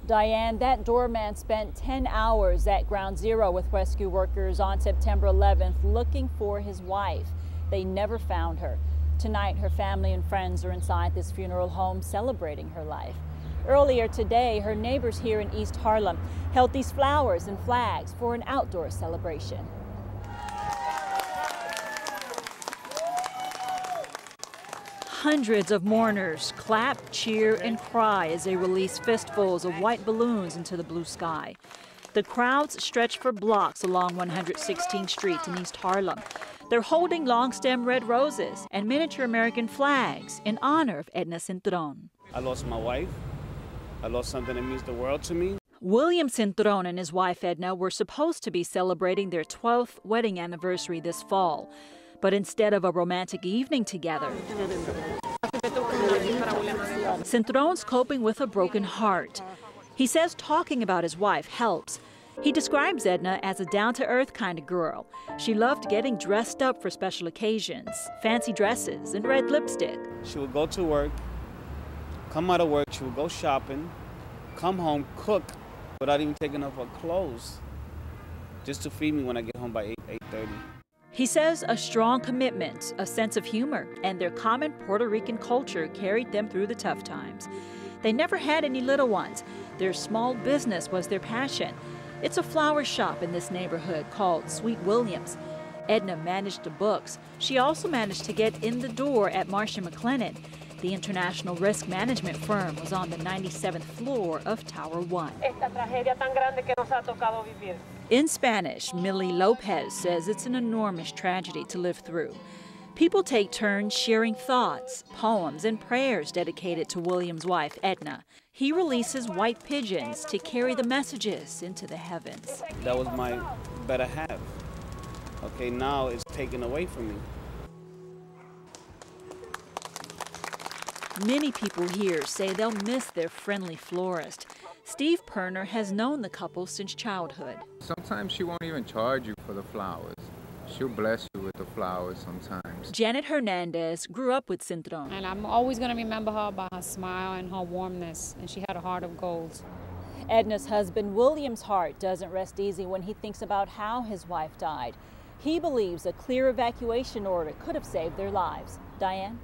Diane, that doorman spent 10 hours at Ground Zero with rescue workers on September 11th looking for his wife. They never found her. Tonight, her family and friends are inside this funeral home celebrating her life. Earlier today, her neighbors here in East Harlem held these flowers and flags for an outdoor celebration. Hundreds of mourners clap, cheer, and cry as they release fistfuls of white balloons into the blue sky. The crowds stretch for blocks along 116th Street in East Harlem. They're holding long-stem red roses and miniature American flags in honor of Edna Cintron. I lost my wife. I lost something that means the world to me. William Cintron and his wife Edna were supposed to be celebrating their 12th wedding anniversary this fall. But instead of a romantic evening together, Cintron's coping with a broken heart. He says talking about his wife helps. He describes Edna as a down-to-earth kind of girl. She loved getting dressed up for special occasions, fancy dresses, and red lipstick. She would go to work, come out of work, she would go shopping, come home, cook without even taking off her clothes, just to feed me when I get home by 8:30. He says a strong commitment, a sense of humor, and their common Puerto Rican culture carried them through the tough times. They never had any little ones. Their small business was their passion. It's a flower shop in this neighborhood called Sweet Williams. Edna managed the books. She also managed to get in the door at Marsh and McLennan. The international risk management firm was on the 97th floor of Tower 1. In Spanish, Millie Lopez says it's an enormous tragedy to live through. People take turns sharing thoughts, poems, and prayers dedicated to William's wife, Edna. He releases white pigeons to carry the messages into the heavens. That was my better half. Okay, now it's taken away from me. Many people here say they'll miss their friendly florist. Steve Perner has known the couple since childhood. Sometimes she won't even charge you for the flowers. She'll bless you with the flowers sometimes. Janet Hernandez grew up with Cintron. And I'm always going to remember her by her smile and her warmness, and she had a heart of gold. Edna's husband William's heart doesn't rest easy when he thinks about how his wife died. He believes a clear evacuation order could have saved their lives. Diane?